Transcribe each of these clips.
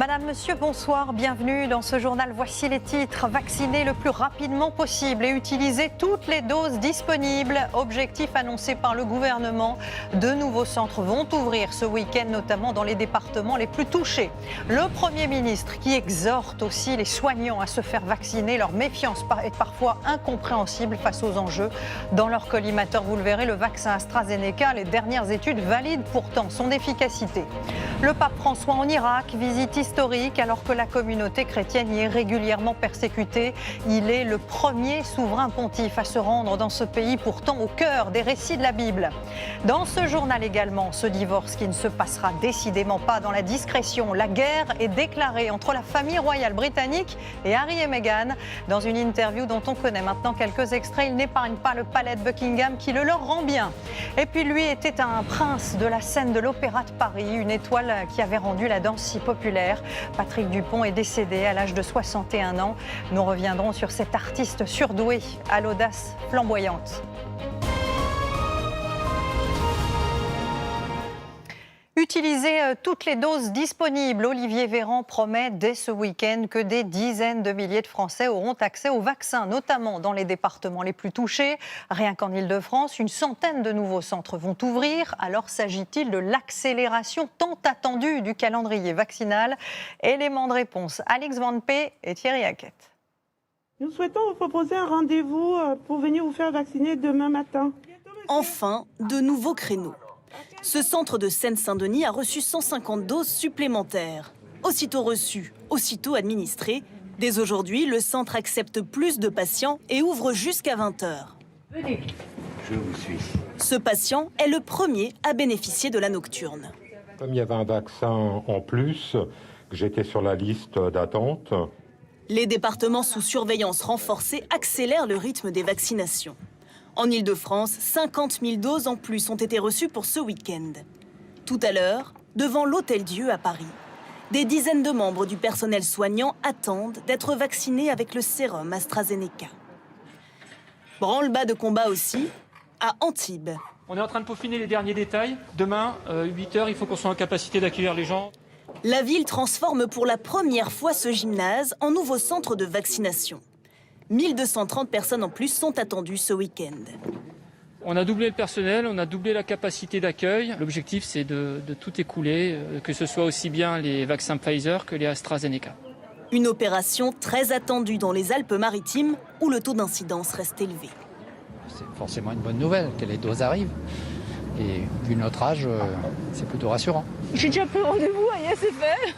Madame, Monsieur, bonsoir, bienvenue dans ce journal. Voici les titres. Vacciner le plus rapidement possible et utiliser toutes les doses disponibles. Objectif annoncé par le gouvernement. De nouveaux centres vont ouvrir ce week-end, notamment dans les départements les plus touchés. Le Premier ministre qui exhorte aussi les soignants à se faire vacciner. Leur méfiance est parfois incompréhensible face aux enjeux. Dans leur collimateur, vous le verrez, le vaccin AstraZeneca, les dernières études valident pourtant son efficacité. Le pape François en Irak, visite historique alors que la communauté chrétienne y est régulièrement persécutée. Il est le premier souverain pontife à se rendre dans ce pays pourtant au cœur des récits de la Bible. Dans ce journal également, ce divorce qui ne se passera décidément pas dans la discrétion. La guerre est déclarée entre la famille royale britannique et Harry et Meghan. Dans une interview dont on connaît maintenant quelques extraits, il n'épargne pas le palais de Buckingham qui le leur rend bien. Et puis lui était un prince de la scène de l'Opéra de Paris, une étoile qui avait rendu la danse si populaire. Patrick Dupont est décédé à l'âge de 61 ans. Nous reviendrons sur cet artiste surdoué à l'audace flamboyante. Utiliser toutes les doses disponibles. Olivier Véran promet dès ce week-end que des dizaines de milliers de Français auront accès au vaccin, notamment dans les départements les plus touchés. Rien qu'en Ile-de-France, une centaine de nouveaux centres vont ouvrir. Alors s'agit-il de l'accélération tant attendue du calendrier vaccinal? Élément de réponse, Alix Van P et Thierry Hackett. Nous souhaitons vous proposer un rendez-vous pour venir vous faire vacciner demain matin. Enfin, de nouveaux créneaux. Ce centre de Seine-Saint-Denis a reçu 150 doses supplémentaires. Aussitôt reçues, aussitôt administrées. Dès aujourd'hui, le centre accepte plus de patients et ouvre jusqu'à 20h. Venez. Je vous suis. Ce patient est le premier à bénéficier de la nocturne. Comme il y avait un vaccin en plus, j'étais sur la liste d'attente. Les départements sous surveillance renforcée accélèrent le rythme des vaccinations. En Ile-de-France, 50 000 doses en plus ont été reçues pour ce week-end. Tout à l'heure, devant l'Hôtel-Dieu à Paris, des dizaines de membres du personnel soignant attendent d'être vaccinés avec le sérum AstraZeneca. Branle-bas de combat aussi à Antibes. On est en train de peaufiner les derniers détails. Demain, 8h, il faut qu'on soit en capacité d'accueillir les gens. La ville transforme pour la première fois ce gymnase en nouveau centre de vaccination. 1230 personnes en plus sont attendues ce week-end. On a doublé le personnel, on a doublé la capacité d'accueil. L'objectif, c'est de tout écouler, que ce soit aussi bien les vaccins Pfizer que les AstraZeneca. Une opération très attendue dans les Alpes-Maritimes, où le taux d'incidence reste élevé. C'est forcément une bonne nouvelle que les doses arrivent. Et vu notre âge, c'est plutôt rassurant. J'ai déjà pris rendez-vous, c'est fait.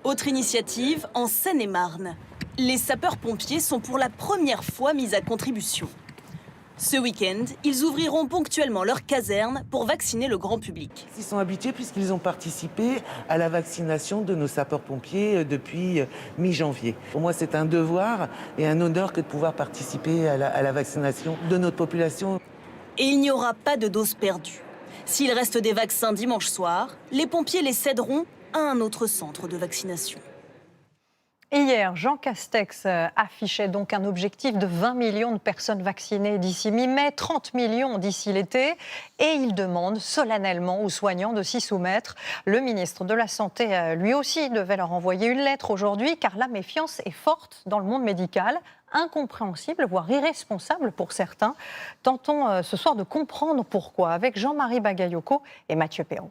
Autre initiative, en Seine-et-Marne. Les sapeurs-pompiers sont pour la première fois mis à contribution. Ce week-end, ils ouvriront ponctuellement leur caserne pour vacciner le grand public. Ils sont habitués puisqu'ils ont participé à la vaccination de nos sapeurs-pompiers depuis mi-janvier. Pour moi, c'est un devoir et un honneur que de pouvoir participer à la vaccination de notre population. Et il n'y aura pas de doses perdues. S'il reste des vaccins dimanche soir, les pompiers les céderont à un autre centre de vaccination. Hier, Jean Castex affichait donc un objectif de 20 millions de personnes vaccinées d'ici mi-mai, 30 millions d'ici l'été. Et il demande solennellement aux soignants de s'y soumettre. Le ministre de la Santé, lui aussi, devait leur envoyer une lettre aujourd'hui, car la méfiance est forte dans le monde médical. Incompréhensible, voire irresponsable pour certains. Tentons ce soir de comprendre pourquoi, avec Jean-Marie Bagayoko et Mathieu Perron.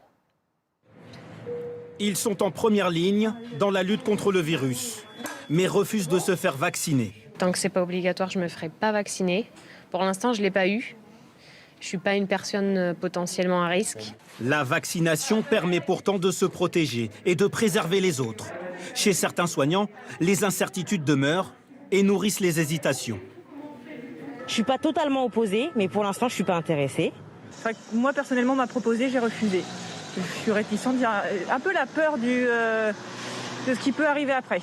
Ils sont en première ligne dans la lutte contre le virus, mais refusent de se faire vacciner. Tant que c'est pas obligatoire, je me ferai pas vacciner. Pour l'instant, je l'ai pas eu. Je suis pas une personne potentiellement à risque. La vaccination permet pourtant de se protéger et de préserver les autres. Chez certains soignants, les incertitudes demeurent et nourrissent les hésitations. Je suis pas totalement opposée, mais pour l'instant, je suis pas intéressée. Moi, personnellement, on m'a proposé, j'ai refusé. Je suis réticente, il y a un peu la peur de ce qui peut arriver après.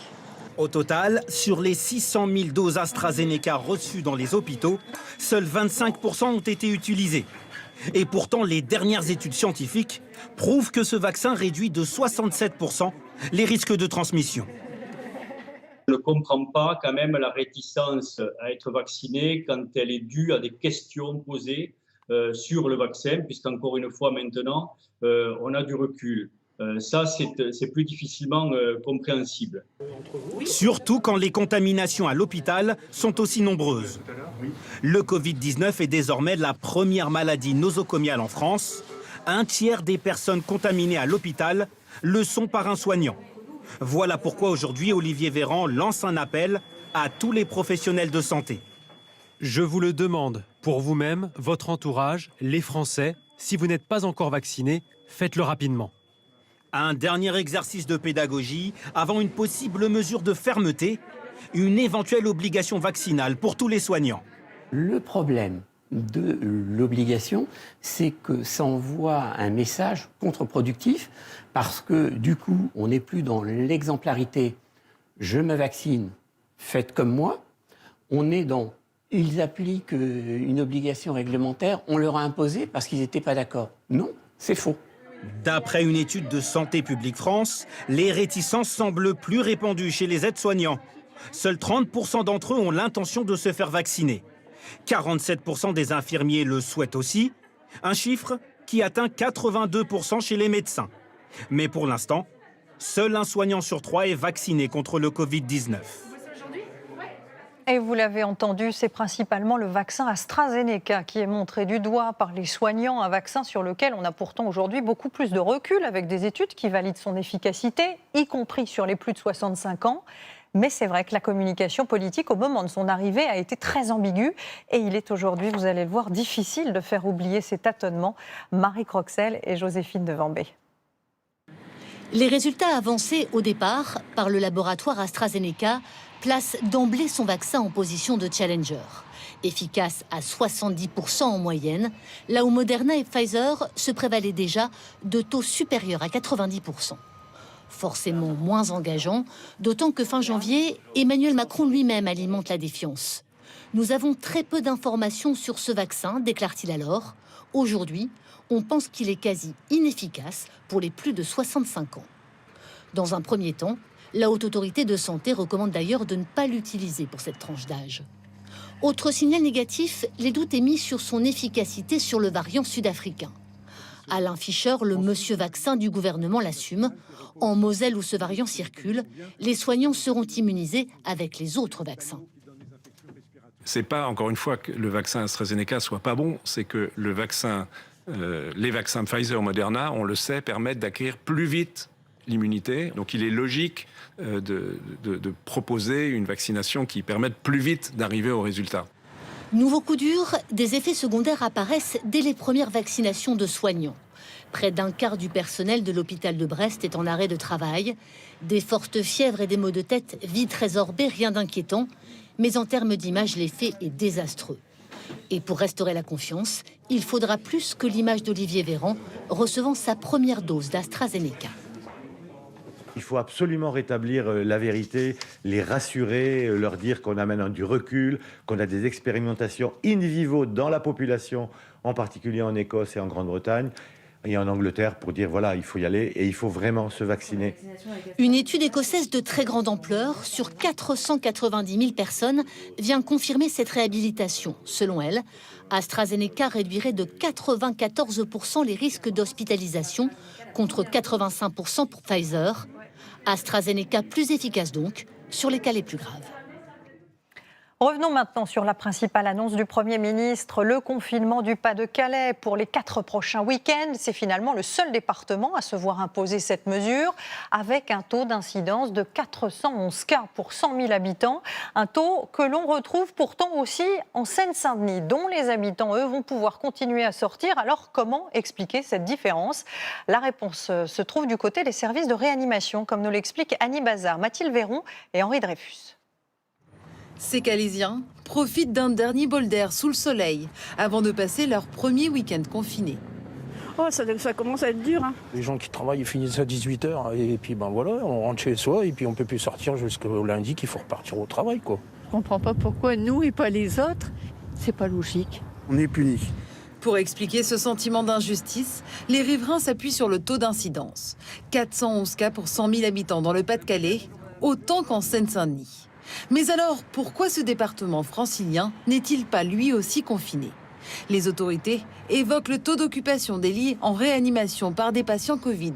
Au total, sur les 600 000 doses AstraZeneca reçues dans les hôpitaux, seuls 25% ont été utilisées. Et pourtant, les dernières études scientifiques prouvent que ce vaccin réduit de 67% les risques de transmission. Je ne comprends pas quand même la réticence à être vacciné quand elle est due à des questions posées sur le vaccin, puisqu'encore une fois maintenant, on a du recul. Ça, c'est plus difficilement compréhensible. Surtout quand les contaminations à l'hôpital sont aussi nombreuses. Le Covid-19 est désormais la première maladie nosocomiale en France. Un tiers des personnes contaminées à l'hôpital le sont par un soignant. Voilà pourquoi aujourd'hui Olivier Véran lance un appel à tous les professionnels de santé. Je vous le demande, pour vous-même, votre entourage, les Français, si vous n'êtes pas encore vacciné, faites-le rapidement. Un dernier exercice de pédagogie avant une possible mesure de fermeté, une éventuelle obligation vaccinale pour tous les soignants. Le problème de l'obligation, c'est que ça envoie un message contre-productif parce que du coup, on n'est plus dans l'exemplarité « je me vaccine, faites comme moi ». On est dans « ils appliquent une obligation réglementaire, on leur a imposé parce qu'ils n'étaient pas d'accord ». Non, c'est faux. D'après une étude de Santé publique France, les réticences semblent plus répandues chez les aides-soignants. Seuls 30% d'entre eux ont l'intention de se faire vacciner. 47% des infirmiers le souhaitent aussi, un chiffre qui atteint 82% chez les médecins. Mais pour l'instant, seul un soignant sur 3 est vacciné contre le Covid-19. Et vous l'avez entendu, c'est principalement le vaccin AstraZeneca qui est montré du doigt par les soignants, un vaccin sur lequel on a pourtant aujourd'hui beaucoup plus de recul avec des études qui valident son efficacité, y compris sur les plus de 65 ans. Mais c'est vrai que la communication politique au moment de son arrivée a été très ambiguë et il est aujourd'hui, vous allez le voir, difficile de faire oublier ces tâtonnements. Marie Croxel et Joséphine Devambé. Les résultats avancés au départ par le laboratoire AstraZeneca placent d'emblée son vaccin en position de challenger. Efficace à 70% en moyenne, là où Moderna et Pfizer se prévalaient déjà de taux supérieurs à 90%. Forcément moins engageant, d'autant que fin janvier, Emmanuel Macron lui-même alimente la défiance. Nous avons très peu d'informations sur ce vaccin, déclare-t-il alors. Aujourd'hui, on pense qu'il est quasi inefficace pour les plus de 65 ans. Dans un premier temps, la Haute Autorité de Santé recommande d'ailleurs de ne pas l'utiliser pour cette tranche d'âge. Autre signal négatif, les doutes émis sur son efficacité sur le variant sud-africain. Alain Fischer, le monsieur vaccin du gouvernement, l'assume. En Moselle où ce variant circule, les soignants seront immunisés avec les autres vaccins. C'est pas, encore une fois, que le vaccin AstraZeneca soit pas bon, c'est que les vaccins Pfizer, Moderna, on le sait, permettent d'acquérir plus vite l'immunité. Donc il est logique de proposer une vaccination qui permette plus vite d'arriver au résultat. Nouveau coup dur, des effets secondaires apparaissent dès les premières vaccinations de soignants. Près d'un quart du personnel de l'hôpital de Brest est en arrêt de travail. Des fortes fièvres et des maux de tête vite résorbés, rien d'inquiétant. Mais en termes d'image, l'effet est désastreux. Et pour restaurer la confiance, il faudra plus que l'image d'Olivier Véran recevant sa première dose d'AstraZeneca. Il faut absolument rétablir la vérité, les rassurer, leur dire qu'on amène du recul, qu'on a des expérimentations in vivo dans la population, en particulier en Écosse et en Grande-Bretagne et en Angleterre, pour dire voilà, il faut y aller et il faut vraiment se vacciner. Une étude écossaise de très grande ampleur, sur 490 000 personnes, vient confirmer cette réhabilitation. Selon elle, AstraZeneca réduirait de 94% les risques d'hospitalisation, contre 85% pour Pfizer. AstraZeneca plus efficace donc sur les cas les plus graves. Revenons maintenant sur la principale annonce du Premier ministre, le confinement du Pas-de-Calais pour les 4 prochains week-ends. C'est finalement le seul département à se voir imposer cette mesure, avec un taux d'incidence de 411 cas pour 100 000 habitants. Un taux que l'on retrouve pourtant aussi en Seine-Saint-Denis, dont les habitants, eux, vont pouvoir continuer à sortir. Alors, comment expliquer cette différence? La réponse se trouve du côté des services de réanimation, comme nous l'expliquent Annie Bazard, Mathilde Véron et Henri Dreyfus. Ces Calaisiens profitent d'un dernier bol d'air sous le soleil avant de passer leur premier week-end confiné. Oh, ça commence à être dur. Hein. Les gens qui travaillent, ils finissent à 18h et puis ben voilà, on rentre chez soi et puis on peut plus sortir jusqu'au lundi qu'il faut repartir au travail, quoi. Je comprends pas pourquoi nous et pas les autres. C'est pas logique. On est punis. Pour expliquer ce sentiment d'injustice, les riverains s'appuient sur le taux d'incidence. 411 cas pour 100 000 habitants dans le Pas-de-Calais, autant qu'en Seine-Saint-Denis. Mais alors, pourquoi ce département francilien n'est-il pas lui aussi confiné? Les autorités évoquent le taux d'occupation des lits en réanimation par des patients Covid.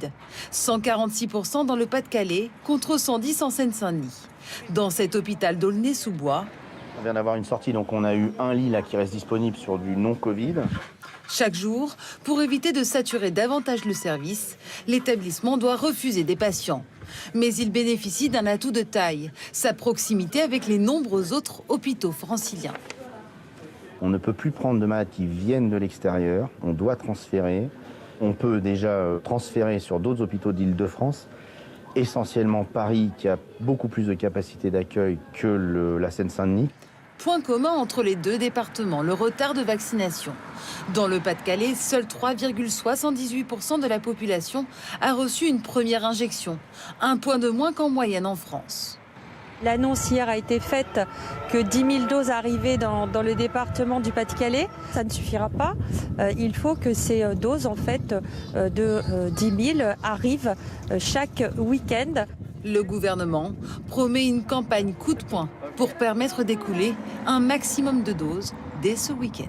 146% dans le Pas-de-Calais contre 110 en Seine-Saint-Denis. Dans cet hôpital d'Aulnay-sous-Bois, on vient d'avoir une sortie, donc on a eu un lit là qui reste disponible sur du non-Covid. chaque jour, pour éviter de saturer davantage le service, l'établissement doit refuser des patients. Mais il bénéficie d'un atout de taille, sa proximité avec les nombreux autres hôpitaux franciliens. On ne peut plus prendre de malades qui viennent de l'extérieur, on doit transférer. On peut déjà transférer sur d'autres hôpitaux d'Île-de-France, essentiellement Paris qui a beaucoup plus de capacité d'accueil que la Seine-Saint-Denis. Point commun entre les deux départements, le retard de vaccination. Dans le Pas-de-Calais, seuls 3,78% de la population a reçu une première injection, un point de moins qu'en moyenne en France. L'annonce hier a été faite que 10 000 doses arrivaient dans le département du Pas-de-Calais. Ça ne suffira pas. Il faut que ces doses en fait, de 10 000 arrivent chaque week-end. Le gouvernement promet une campagne coup de poing pour permettre d'écouler un maximum de doses dès ce week-end.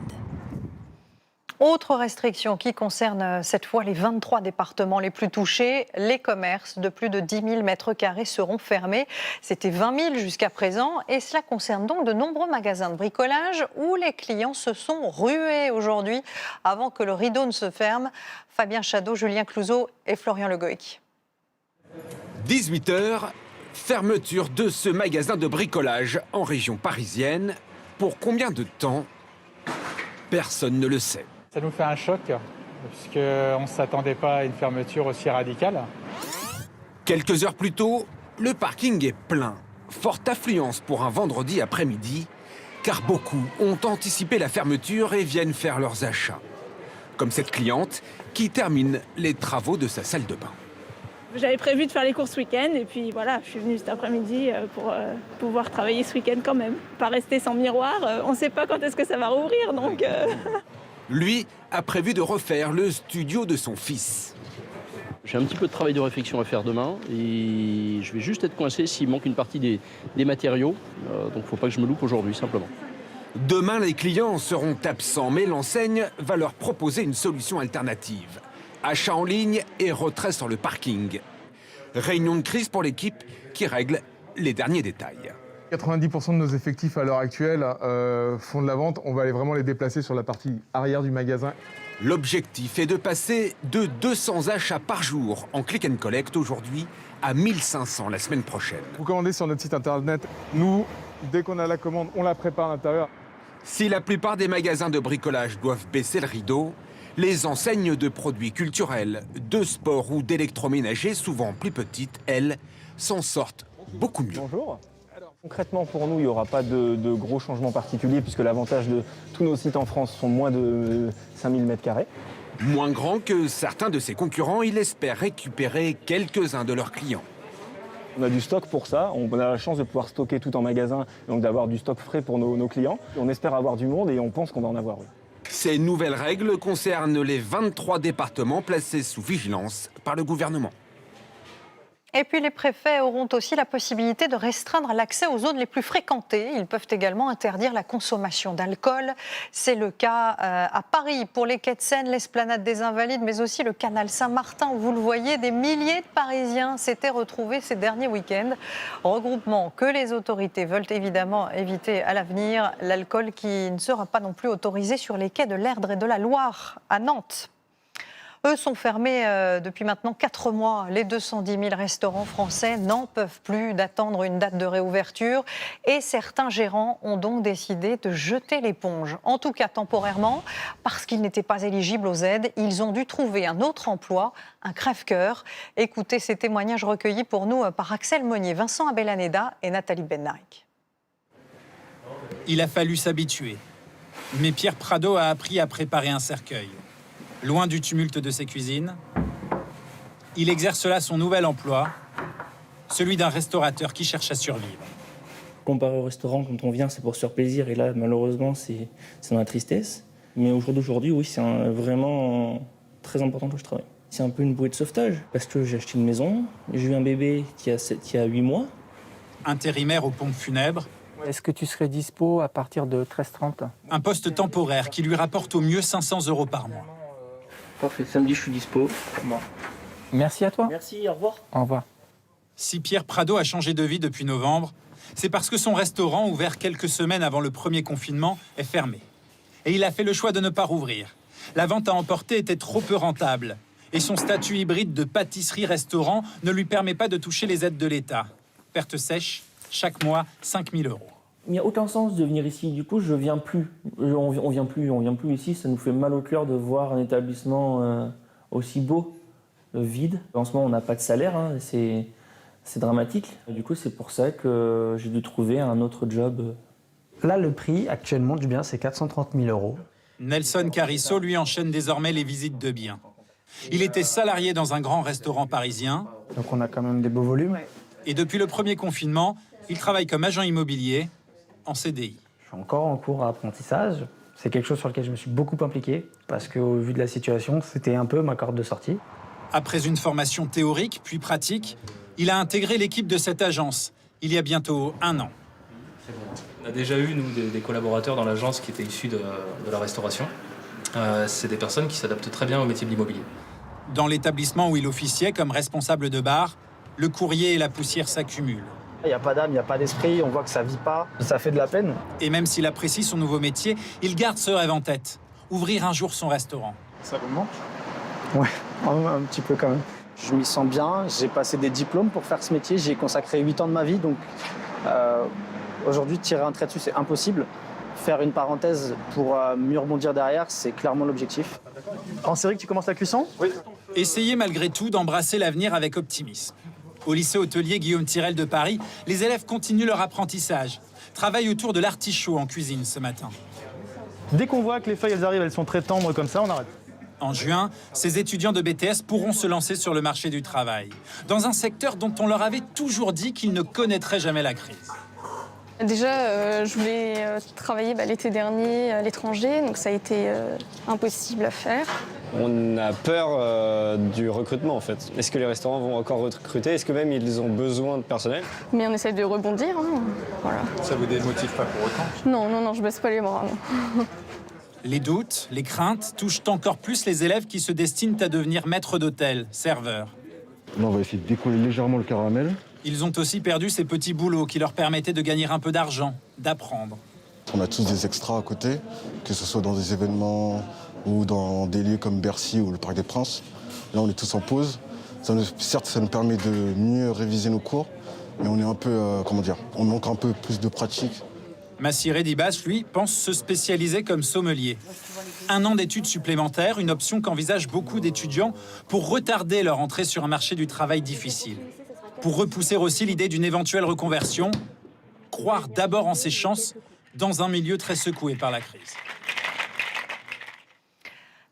Autre restriction qui concerne cette fois les 23 départements les plus touchés, les commerces de plus de 10 000 mètres carrés seront fermés. C'était 20 000 jusqu'à présent et cela concerne donc de nombreux magasins de bricolage où les clients se sont rués aujourd'hui avant que le rideau ne se ferme. Fabien Chadeau, Julien Clouzot et Florian Le Goïc. 18h, fermeture de ce magasin de bricolage en région parisienne. Pour combien de temps? Personne ne le sait. Ça nous fait un choc, puisqu'on ne s'attendait pas à une fermeture aussi radicale. Quelques heures plus tôt, le parking est plein. Forte affluence pour un vendredi après-midi, car beaucoup ont anticipé la fermeture et viennent faire leurs achats. Comme cette cliente qui termine les travaux de sa salle de bain. J'avais prévu de faire les courses ce week-end et puis voilà, je suis venue cet après-midi pour pouvoir travailler ce week-end quand même. Pas rester sans miroir, on ne sait pas quand est-ce que ça va rouvrir donc... Lui a prévu de refaire le studio de son fils. J'ai un petit peu de travail de réflexion à faire demain et je vais juste être coincé s'il manque une partie des matériaux. Donc il ne faut pas que je me loupe aujourd'hui simplement. Demain, les clients seront absents, mais l'enseigne va leur proposer une solution alternative. Achat en ligne et retrait sur le parking. Réunion de crise pour l'équipe qui règle les derniers détails. 90% de nos effectifs à l'heure actuelle font de la vente. On va aller vraiment les déplacer sur la partie arrière du magasin. L'objectif est de passer de 200 achats par jour en click and collect aujourd'hui à 1500 la semaine prochaine. Vous commandez sur notre site internet. Nous, dès qu'on a la commande, on la prépare à l'intérieur. Si la plupart des magasins de bricolage doivent baisser le rideau, les enseignes de produits culturels, de sport ou d'électroménager, souvent plus petites, elles, s'en sortent beaucoup mieux. Bonjour. Concrètement, pour nous, il n'y aura pas de gros changements particuliers puisque l'avantage de tous nos sites en France sont moins de 5000 m². Moins grand que certains de ses concurrents, il espère récupérer quelques-uns de leurs clients. On a du stock pour ça, on a la chance de pouvoir stocker tout en magasin, donc d'avoir du stock frais pour nos clients. On espère avoir du monde et on pense qu'on va en avoir. Oui. Ces nouvelles règles concernent les 23 départements placés sous vigilance par le gouvernement. Et puis les préfets auront aussi la possibilité de restreindre l'accès aux zones les plus fréquentées. Ils peuvent également interdire la consommation d'alcool. C'est le cas à Paris pour les quais de Seine, l'esplanade des Invalides, mais aussi le canal Saint-Martin où vous le voyez, des milliers de Parisiens s'étaient retrouvés ces derniers week-ends. Regroupement que les autorités veulent évidemment éviter à l'avenir. L'alcool qui ne sera pas non plus autorisé sur les quais de l'Erdre et de la Loire à Nantes. Eux sont fermés depuis maintenant 4 mois. Les 210 000 restaurants français n'en peuvent plus d'attendre une date de réouverture et certains gérants ont donc décidé de jeter l'éponge. En tout cas temporairement, parce qu'ils n'étaient pas éligibles aux aides, ils ont dû trouver un autre emploi, un crève-cœur. Écoutez ces témoignages recueillis pour nous par Axel Monnier, Vincent Abelaneda et Nathalie Bennarik. Il a fallu s'habituer. Mais Pierre Prado a appris à préparer un cercueil. Loin du tumulte de ses cuisines, il exerce là son nouvel emploi, celui d'un restaurateur qui cherche à survivre. Comparé au restaurant, quand on vient, c'est pour se faire plaisir, et là, malheureusement, c'est dans la tristesse. Mais au jour d'aujourd'hui, oui, c'est vraiment très important que je travaille. C'est un peu une bouée de sauvetage, parce que j'ai acheté une maison, j'ai eu un bébé qui a 8 mois. Intérimaire aux pompes funèbres, Est-ce que tu serais dispo à partir de 13h30 ? Un poste temporaire qui lui rapporte au mieux 500 € par mois. Parfait, samedi je suis dispo. Bon. Merci à toi. Merci, au revoir. Au revoir. Si Pierre Prado a changé de vie depuis novembre, c'est parce que son restaurant, ouvert quelques semaines avant le premier confinement, est fermé. Et il a fait le choix de ne pas rouvrir. La vente à emporter était trop peu rentable. Et son statut hybride de pâtisserie-restaurant ne lui permet pas de toucher les aides de l'État. Perte sèche, chaque mois, 5 000 €. Il n'y a aucun sens de venir ici. Du coup, je viens plus. On vient plus ici. Ça nous fait mal au cœur de voir un établissement aussi beau, vide. En ce moment, on n'a pas de salaire. Hein, c'est dramatique. Du coup, c'est pour ça que j'ai dû trouver un autre job. Là, le prix actuellement du bien, c'est 430 000 €. Nelson Carisso, lui, enchaîne désormais les visites de biens. Il était salarié dans un grand restaurant parisien. Donc on a quand même des beaux volumes. Et depuis le premier confinement, il travaille comme agent immobilier en CDI. Je suis encore en cours à apprentissage. C'est quelque chose sur lequel je me suis beaucoup impliqué parce qu'au vu de la situation, c'était un peu ma corde de sortie. Après une formation théorique puis pratique, il a intégré l'équipe de cette agence il y a bientôt 1 an. On a déjà eu, nous, des collaborateurs dans l'agence qui étaient issus de la restauration. C'est des personnes qui s'adaptent très bien au métier de l'immobilier. Dans l'établissement où il officiait comme responsable de bar, le courrier et la poussière s'accumulent. Il n'y a pas d'âme, il n'y a pas d'esprit, on voit que ça vit pas, ça fait de la peine. Et même s'il apprécie son nouveau métier, il garde ce rêve en tête, ouvrir un jour son restaurant. Ça vous manque ? Ouais, un petit peu quand même. Je m'y sens bien, j'ai passé des diplômes pour faire ce métier, j'y ai consacré 8 ans de ma vie, donc aujourd'hui tirer un trait dessus c'est impossible. Faire une parenthèse pour mieux rebondir derrière, c'est clairement l'objectif. En série que tu commences la cuisson ? Oui. Essayez malgré tout d'embrasser l'avenir avec optimisme. Au lycée hôtelier Guillaume Tirel de Paris, les élèves continuent leur apprentissage. Travaillent autour de l'artichaut en cuisine ce matin. Dès qu'on voit que les feuilles elles arrivent, elles sont très tendres comme ça, on arrête. En juin, ces étudiants de BTS pourront se lancer sur le marché du travail, dans un secteur dont on leur avait toujours dit qu'il ne connaîtrait jamais la crise. Déjà, je voulais travailler l'été dernier à l'étranger, donc ça a été impossible à faire. On a peur du recrutement en fait. Est-ce que les restaurants vont encore recruter? Est-ce que même ils ont besoin de personnel? Mais on essaie de rebondir, hein. Voilà. Ça vous démotive pas pour autant? Non, je baisse pas les bras, non. Les doutes, les craintes touchent encore plus les élèves qui se destinent à devenir maîtres d'hôtel, serveurs. Là, on va essayer de décoller légèrement le caramel. Ils ont aussi perdu ces petits boulots qui leur permettaient de gagner un peu d'argent, d'apprendre. On a tous des extras à côté, que ce soit dans des événements ou dans des lieux comme Bercy ou le Parc des Princes. Là, on est tous en pause. Certes, ça nous permet de mieux réviser nos cours, mais on est un peu, on manque un peu plus de pratique. Massiré Dibas, lui, pense se spécialiser comme sommelier. 1 an d'études supplémentaires, une option qu'envisagent beaucoup d'étudiants pour retarder leur entrée sur un marché du travail difficile. Pour repousser aussi l'idée d'une éventuelle reconversion, croire d'abord en ses chances dans un milieu très secoué par la crise.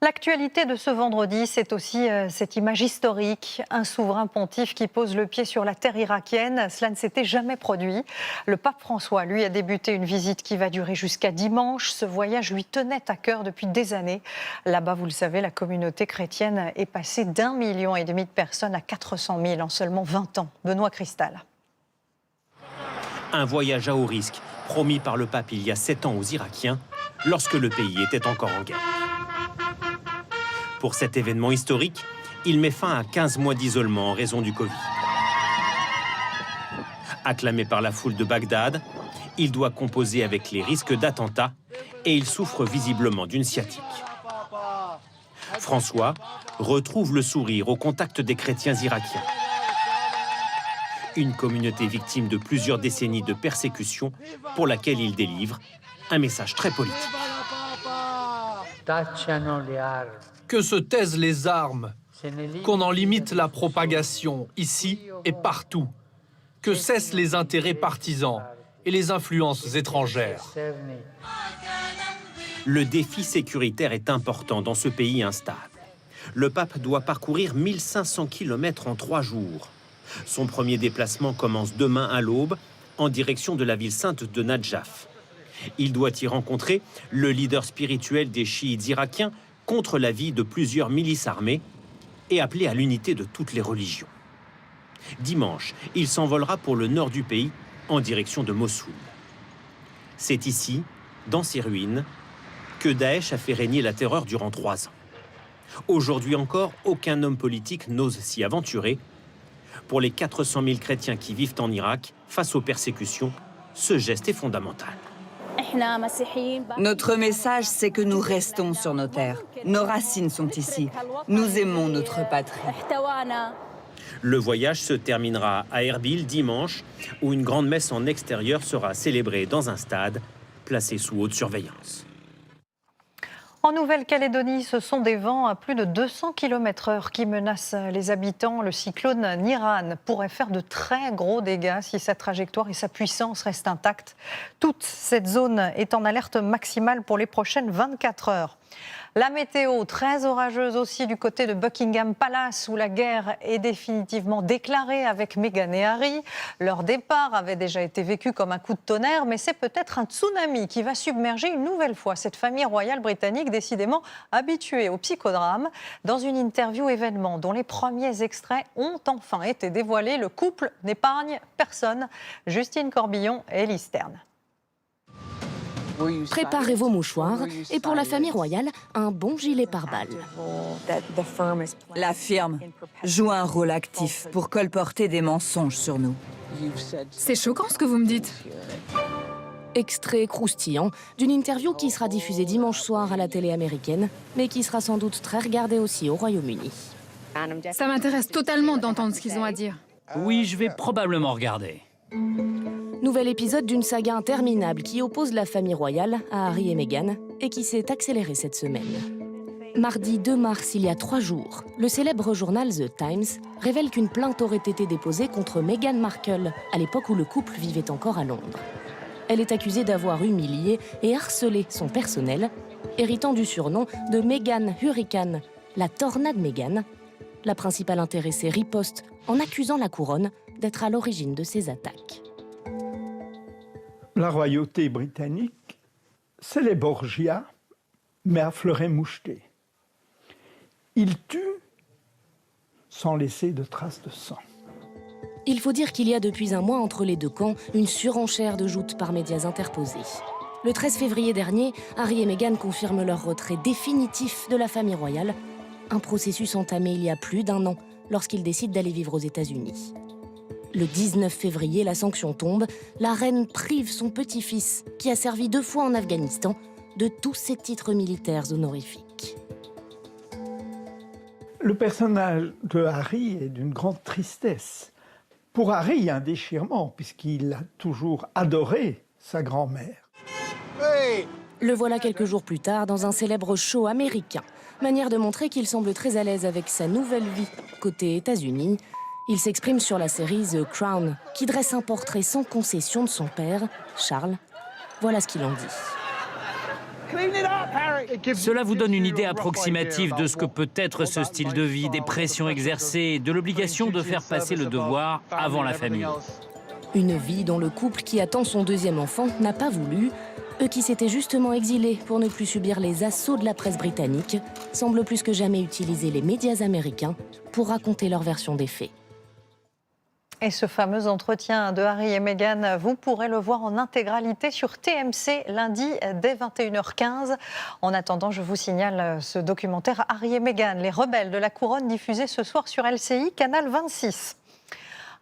L'actualité de ce vendredi, c'est aussi cette image historique, un souverain pontife qui pose le pied sur la terre irakienne. Cela ne s'était jamais produit. Le pape François, lui, a débuté une visite qui va durer jusqu'à dimanche. Ce voyage lui tenait à cœur depuis des années. Là-bas, vous le savez, la communauté chrétienne est passée d'1,5 million de personnes à 400 000 en seulement 20 ans. Benoît Cristal. Un voyage à haut risque, promis par le pape il y a 7 ans aux Irakiens, lorsque le pays était encore en guerre. Pour cet événement historique, il met fin à 15 mois d'isolement en raison du Covid. Acclamé par la foule de Bagdad, il doit composer avec les risques d'attentats et il souffre visiblement d'une sciatique. François retrouve le sourire au contact des chrétiens irakiens. Une communauté victime de plusieurs décennies de persécution pour laquelle il délivre un message très politique. Que se taisent les armes, qu'on en limite la propagation ici et partout, que cessent les intérêts partisans et les influences étrangères. Le défi sécuritaire est important dans ce pays instable. Le pape doit parcourir 1500 km en 3 jours. Son premier déplacement commence demain à l'aube en direction de la ville sainte de Nadjaf. Il doit y rencontrer le leader spirituel des chiites irakiens contre l'avis de plusieurs milices armées et appeler à l'unité de toutes les religions. Dimanche, il s'envolera pour le nord du pays en direction de Mossoul. C'est ici, dans ces ruines, que Daesh a fait régner la terreur durant 3 ans. Aujourd'hui encore, aucun homme politique n'ose s'y aventurer. Pour les 400 000 chrétiens qui vivent en Irak, face aux persécutions, ce geste est fondamental. Notre message, c'est que nous restons sur nos terres. Nos racines sont ici. Nous aimons notre patrie. Le voyage se terminera à Erbil dimanche, où une grande messe en extérieur sera célébrée dans un stade placé sous haute surveillance. En Nouvelle-Calédonie, ce sont des vents à plus de 200 km/h qui menacent les habitants. Le cyclone Niran pourrait faire de très gros dégâts si sa trajectoire et sa puissance restent intactes. Toute cette zone est en alerte maximale pour les prochaines 24 heures. La météo, très orageuse aussi du côté de Buckingham Palace, où la guerre est définitivement déclarée avec Meghan et Harry. Leur départ avait déjà été vécu comme un coup de tonnerre, mais c'est peut-être un tsunami qui va submerger une nouvelle fois cette famille royale britannique, décidément habituée au psychodrame. Dans une interview événement dont les premiers extraits ont enfin été dévoilés, le couple n'épargne personne. Justine Corbillon et Elise Stern. Préparez vos mouchoirs et pour la famille royale, un bon gilet pare-balles. La firme joue un rôle actif pour colporter des mensonges sur nous. C'est choquant ce que vous me dites. Extrait croustillant d'une interview qui sera diffusée dimanche soir à la télé américaine, mais qui sera sans doute très regardée aussi au Royaume-Uni. Ça m'intéresse totalement d'entendre ce qu'ils ont à dire. Oui, je vais probablement regarder. Nouvel épisode d'une saga interminable qui oppose la famille royale à Harry et Meghan et qui s'est accélérée cette semaine. Mardi 2 mars, il y a 3 jours, le célèbre journal The Times révèle qu'une plainte aurait été déposée contre Meghan Markle à l'époque où le couple vivait encore à Londres. Elle est accusée d'avoir humilié et harcelé son personnel, héritant du surnom de Meghan Hurricane, la tornade Meghan. La principale intéressée riposte en accusant la couronne d'être à l'origine de ces attaques. La royauté britannique, c'est les Borgia, mais à fleuret moucheté. Ils tuent sans laisser de traces de sang. Il faut dire qu'il y a depuis un mois entre les deux camps une surenchère de joutes par médias interposés. Le 13 février dernier, Harry et Meghan confirment leur retrait définitif de la famille royale, un processus entamé il y a plus d'1 an lorsqu'ils décident d'aller vivre aux États-Unis. Le 19 février, la sanction tombe. La reine prive son petit-fils, qui a servi 2 fois en Afghanistan, de tous ses titres militaires honorifiques. Le personnage de Harry est d'une grande tristesse. Pour Harry, il y a un déchirement, puisqu'il a toujours adoré sa grand-mère. Le voilà quelques jours plus tard dans un célèbre show américain. Manière de montrer qu'il semble très à l'aise avec sa nouvelle vie côté États-Unis. Il s'exprime sur la série The Crown, qui dresse un portrait sans concession de son père, Charles. Voilà ce qu'il en dit. Cela vous donne une idée approximative de ce que peut être ce style de vie, des pressions exercées, de l'obligation de faire passer le devoir avant la famille. Une vie dont le couple qui attend son 2e enfant n'a pas voulu. Eux qui s'étaient justement exilés pour ne plus subir les assauts de la presse britannique, semblent plus que jamais utiliser les médias américains pour raconter leur version des faits. Et ce fameux entretien de Harry et Meghan, vous pourrez le voir en intégralité sur TMC lundi dès 21h15. En attendant, je vous signale ce documentaire Harry et Meghan, les rebelles de la couronne, diffusé ce soir sur LCI, canal 26.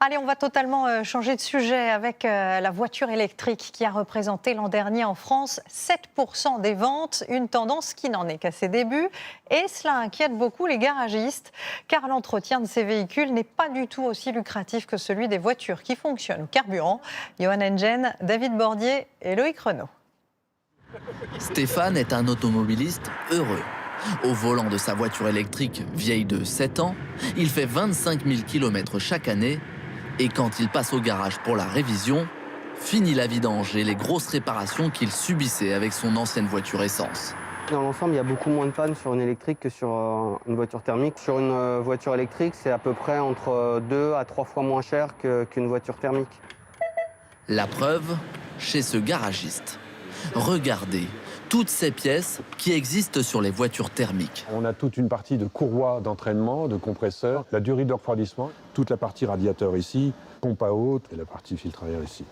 Allez, on va totalement changer de sujet avec la voiture électrique qui a représenté l'an dernier en France 7% des ventes, une tendance qui n'en est qu'à ses débuts. Et cela inquiète beaucoup les garagistes, car l'entretien de ces véhicules n'est pas du tout aussi lucratif que celui des voitures qui fonctionnent au carburant. Johan Engen, David Bordier et Loïc Renaud. Stéphane est un automobiliste heureux. Au volant de sa voiture électrique vieille de 7 ans, il fait 25 000 km chaque année. Et quand il passe au garage pour la révision, fini la vidange et les grosses réparations qu'il subissait avec son ancienne voiture essence. Dans l'ensemble, il y a beaucoup moins de pannes sur une électrique que sur une voiture thermique. Sur une voiture électrique, c'est à peu près entre 2 à 3 fois moins cher qu'une voiture thermique. La preuve, chez ce garagiste. Regardez toutes ces pièces qui existent sur les voitures thermiques. On a toute une partie de courroie d'entraînement, de compresseur, la durée de refroidissement, toute la partie radiateur ici, pompe à eau et la partie filtre à air ici.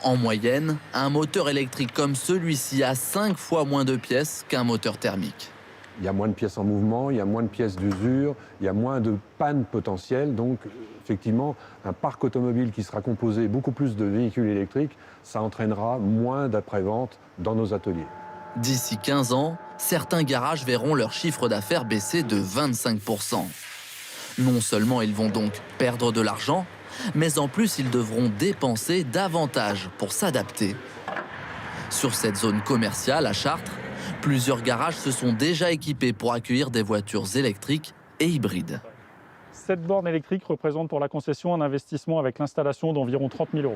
En moyenne, un moteur électrique comme celui-ci a 5 fois moins de pièces qu'un moteur thermique. Il y a moins de pièces en mouvement, il y a moins de pièces d'usure, il y a moins de pannes potentielles. Donc, effectivement, un parc automobile qui sera composé beaucoup plus de véhicules électriques, ça entraînera moins d'après-vente dans nos ateliers. D'ici 15 ans, certains garages verront leur chiffre d'affaires baisser de 25%. Non seulement ils vont donc perdre de l'argent, mais en plus ils devront dépenser davantage pour s'adapter. Sur cette zone commerciale à Chartres, plusieurs garages se sont déjà équipés pour accueillir des voitures électriques et hybrides. Cette borne électrique représente pour la concession un investissement avec l'installation d'environ 30 000 €.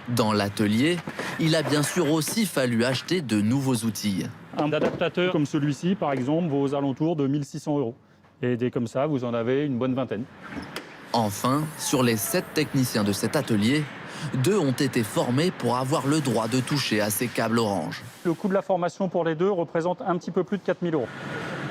Dans l'atelier, il a bien sûr aussi fallu acheter de nouveaux outils. Un adaptateur comme celui-ci, par exemple, vaut aux alentours de 1 600 €. Et des comme ça, vous en avez une bonne vingtaine. Enfin, sur les 7 techniciens de cet atelier, 2 ont été formés pour avoir le droit de toucher à ces câbles orange. Le coût de la formation pour les 2 représente un petit peu plus de 4 000 €.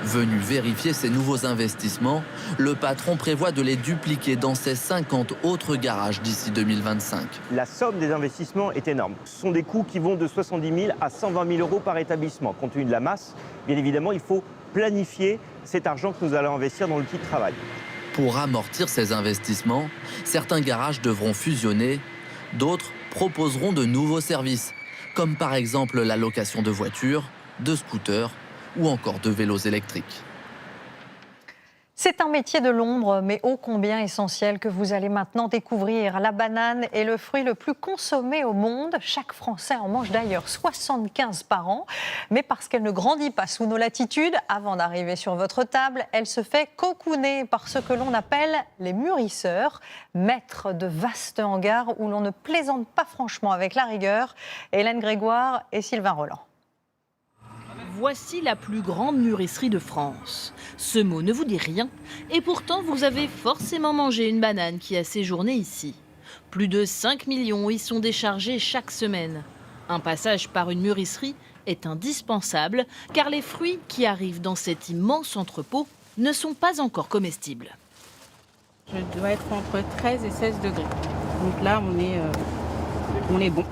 Venu vérifier ces nouveaux investissements, le patron prévoit de les dupliquer dans ses 50 autres garages d'ici 2025. La somme des investissements est énorme. Ce sont des coûts qui vont de 70 000 à 120 000 € par établissement. Compte tenu de la masse, bien évidemment, il faut planifier cet argent que nous allons investir dans l'outil de travail. Pour amortir ces investissements, certains garages devront fusionner, d'autres proposeront de nouveaux services, comme par exemple la location de voitures, de scooters ou encore de vélos électriques. C'est un métier de l'ombre, mais ô combien essentiel, que vous allez maintenant découvrir. La banane est le fruit le plus consommé au monde. Chaque Français en mange d'ailleurs 75 par an. Mais parce qu'elle ne grandit pas sous nos latitudes, avant d'arriver sur votre table, elle se fait cocooner par ce que l'on appelle les mûrisseurs, maîtres de vastes hangars où l'on ne plaisante pas franchement avec la rigueur. Hélène Grégoire et Sylvain Roland. Voici la plus grande mûrisserie de France. Ce mot ne vous dit rien, et pourtant vous avez forcément mangé une banane qui a séjourné ici. Plus de 5 millions y sont déchargés chaque semaine. Un passage par une mûrisserie est indispensable, car les fruits qui arrivent dans cet immense entrepôt ne sont pas encore comestibles. Je dois être entre 13 et 16 degrés. Donc là, on est bon.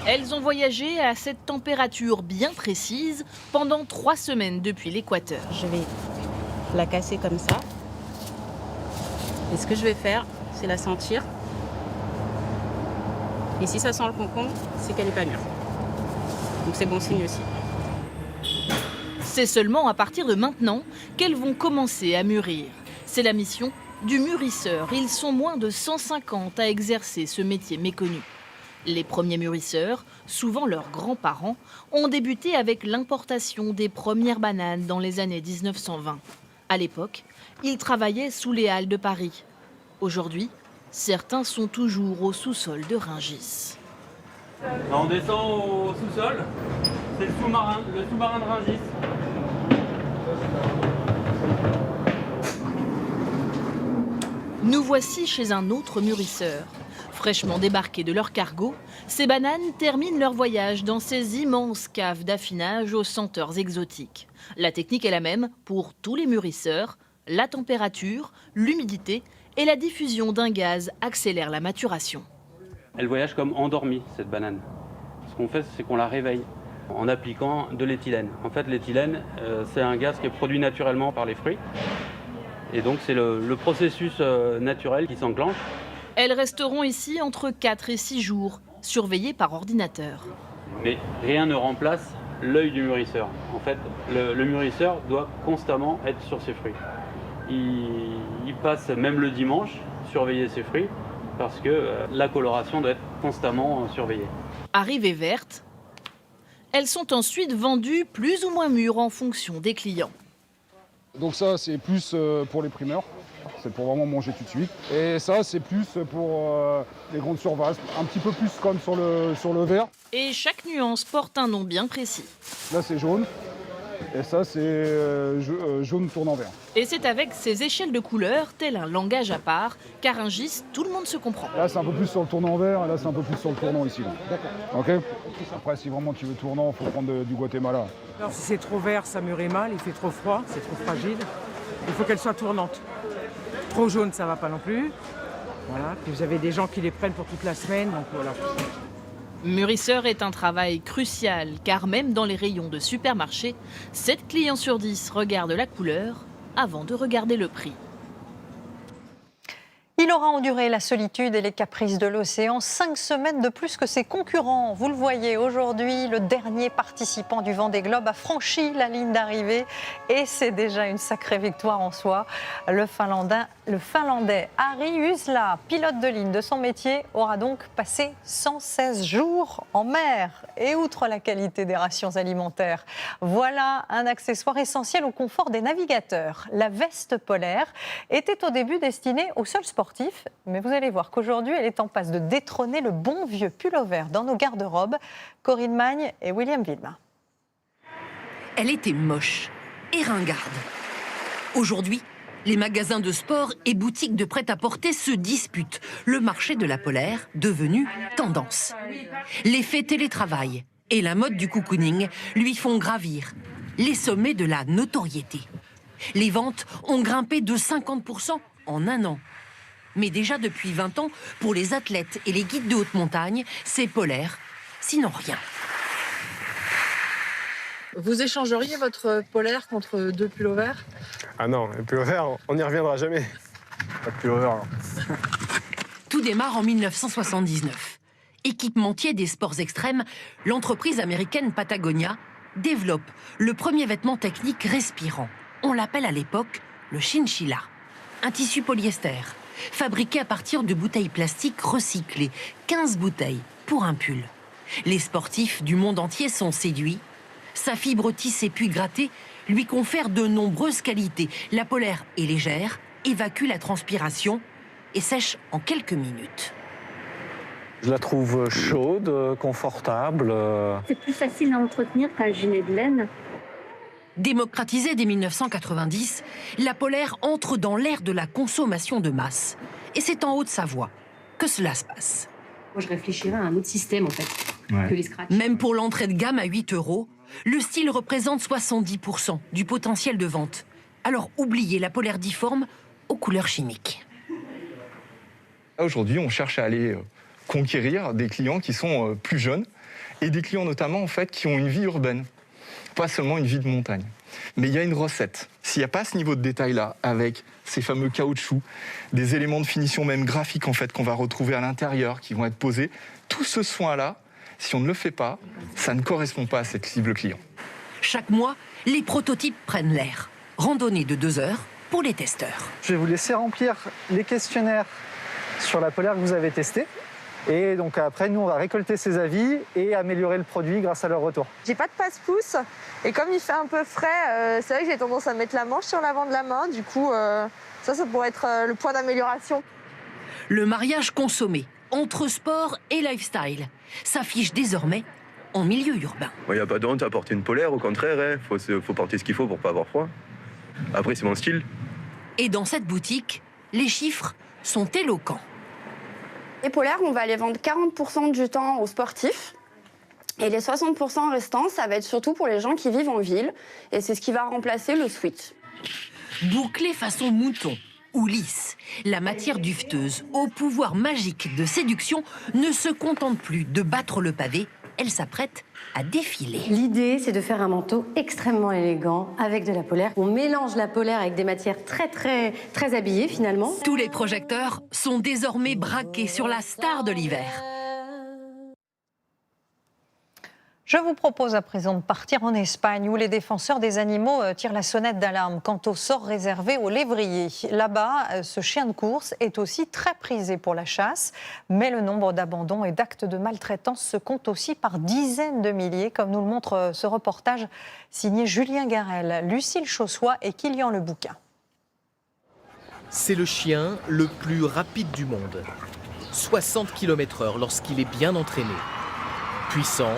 Elles ont voyagé à cette température bien précise pendant 3 semaines depuis l'équateur. Je vais la casser comme ça. Et ce que je vais faire, c'est la sentir. Et si ça sent le concombre, c'est qu'elle n'est pas mûre. Donc c'est bon signe aussi. C'est seulement à partir de maintenant qu'elles vont commencer à mûrir. C'est la mission du mûrisseur. Ils sont moins de 150 à exercer ce métier méconnu. Les premiers mûrisseurs, souvent leurs grands-parents, ont débuté avec l'importation des premières bananes dans les années 1920. À l'époque, ils travaillaient sous les halles de Paris. Aujourd'hui, certains sont toujours au sous-sol de Rungis. On descend au sous-sol, c'est le sous-marin de Rungis. Nous voici chez un autre mûrisseur. Fraîchement débarqués de leur cargo, ces bananes terminent leur voyage dans ces immenses caves d'affinage aux senteurs exotiques. La technique est la même pour tous les mûrisseurs. La température, l'humidité et la diffusion d'un gaz accélèrent la maturation. Elle voyage comme endormie, cette banane. Ce qu'on fait, c'est qu'on la réveille en appliquant de l'éthylène. En fait, l'éthylène, c'est un gaz qui est produit naturellement par les fruits. Et donc, c'est le processus naturel qui s'enclenche. Elles resteront ici entre 4 et 6 jours, surveillées par ordinateur. Mais rien ne remplace l'œil du mûrisseur. En fait, le mûrisseur doit constamment être sur ses fruits. Il passe même le dimanche surveiller ses fruits parce que la coloration doit être constamment surveillée. Arrivées vertes, elles sont ensuite vendues plus ou moins mûres en fonction des clients. Donc ça, c'est plus pour les primeurs. C'est pour vraiment manger tout de suite. Et ça, c'est plus pour les grandes surfaces, un petit peu plus comme sur le vert. Et chaque nuance porte un nom bien précis. Là, c'est jaune. Et ça, c'est jaune tournant vert. Et c'est avec ces échelles de couleurs, tel un langage à part, qu'à Rungis, tout le monde se comprend. Là, c'est un peu plus sur le tournant vert, et là, c'est un peu plus sur le tournant ici. D'accord. Ok. Après, si vraiment tu veux tournant, il faut prendre du Guatemala. Alors, si c'est trop vert, ça mûrit mal, il fait trop froid, c'est trop fragile. Il faut qu'elle soit tournante. Trop jaune, ça va pas non plus. Voilà. Puis vous avez des gens qui les prennent pour toute la semaine, donc voilà. Mûrisseur est un travail crucial, car même dans les rayons de supermarché, 7 clients sur 10 regardent la couleur avant de regarder le prix. Il aura enduré la solitude et les caprices de l'océan 5 semaines de plus que ses concurrents. Vous le voyez, aujourd'hui, le dernier participant du Vendée Globe a franchi la ligne d'arrivée et c'est déjà une sacrée victoire en soi. Le Finlandais Ari Usla, pilote de ligne de son métier, aura donc passé 116 jours en mer. Et outre la qualité des rations alimentaires, voilà un accessoire essentiel au confort des navigateurs. La veste polaire était au début destinée aux seuls sportifs, mais vous allez voir qu'aujourd'hui, elle est en passe de détrôner le bon vieux pull-over dans nos garde-robes. Corinne Magne et William Vilma. Elle était moche et ringarde. Aujourd'hui, les magasins de sport et boutiques de prêt-à-porter se disputent. Le marché de la polaire, devenu tendance. L'effet télétravail et la mode du cocooning lui font gravir les sommets de la notoriété. Les ventes ont grimpé de 50% en un an. Mais déjà depuis 20 ans, pour les athlètes et les guides de haute montagne, c'est polaire, sinon rien. Vous échangeriez votre polaire contre 2 pullovers? Ah non, le pullover, on n'y reviendra jamais. Pas de pullover. Tout démarre en 1979. Équipementier des sports extrêmes, l'entreprise américaine Patagonia développe le premier vêtement technique respirant. On l'appelle à l'époque le chinchilla. Un tissu polyester, fabriqué à partir de bouteilles plastiques recyclées. 15 bouteilles pour un pull. Les sportifs du monde entier sont séduits. Sa fibre tissée puis grattée lui confère de nombreuses qualités. La polaire est légère, évacue la transpiration et sèche en quelques minutes. Je la trouve chaude, confortable. C'est plus facile à entretenir qu'un gilet de laine. Démocratisée dès 1990, la polaire entre dans l'ère de la consommation de masse. Et c'est en Haute-Savoie que cela se passe. Moi, je réfléchirais à un autre système, en fait, que les scratchs. Même pour l'entrée de gamme à 8 €, le style représente 70% du potentiel de vente. Alors oubliez la polaire difforme aux couleurs chimiques. Aujourd'hui, on cherche à aller conquérir des clients qui sont plus jeunes et des clients notamment en fait qui ont une vie urbaine, pas seulement une vie de montagne. Mais il y a une recette. S'il n'y a pas ce niveau de détail-là, avec ces fameux caoutchoucs, des éléments de finition même graphiques en fait qu'on va retrouver à l'intérieur, qui vont être posés, tout ce soin-là, si on ne le fait pas, ça ne correspond pas à cette cible client. Chaque mois, les prototypes prennent l'air. Randonnée de 2 heures pour les testeurs. Je vais vous laisser remplir les questionnaires sur la polaire que vous avez testée. Et donc après, nous, on va récolter ces avis et améliorer le produit grâce à leur retour. J'ai pas de passe-pouce et comme il fait un peu frais, c'est vrai que j'ai tendance à mettre la manche sur l'avant de la main. Du coup, ça pourrait être le point d'amélioration. Le mariage consommé entre sport et lifestyle s'affiche désormais en milieu urbain. Il n'y a pas de honte à porter une polaire, au contraire, faut porter ce qu'il faut pour pas avoir froid. Après, c'est mon style. Et dans cette boutique, les chiffres sont éloquents. Les polaires, on va les vendre 40% du temps aux sportifs. Et les 60% restants, ça va être surtout pour les gens qui vivent en ville. Et c'est ce qui va remplacer le sweat. Bouclée façon mouton ou lisse, la matière duveteuse, au pouvoir magique de séduction, ne se contente plus de battre le pavé. Elle s'apprête à défiler. L'idée, c'est de faire un manteau extrêmement élégant avec de la polaire. On mélange la polaire avec des matières très habillées, finalement. Tous les projecteurs sont désormais braqués sur la star de l'hiver. Je vous propose à présent de partir en Espagne où les défenseurs des animaux tirent la sonnette d'alarme quant au sort réservé aux lévriers. Là-bas, ce chien de course est aussi très prisé pour la chasse, mais le nombre d'abandons et d'actes de maltraitance se compte aussi par dizaines de milliers, comme nous le montre ce reportage signé Julien Garel, Lucille Chaussois et Kylian Lebouquin. C'est le chien le plus rapide du monde. 60 km/h lorsqu'il est bien entraîné. Puissant,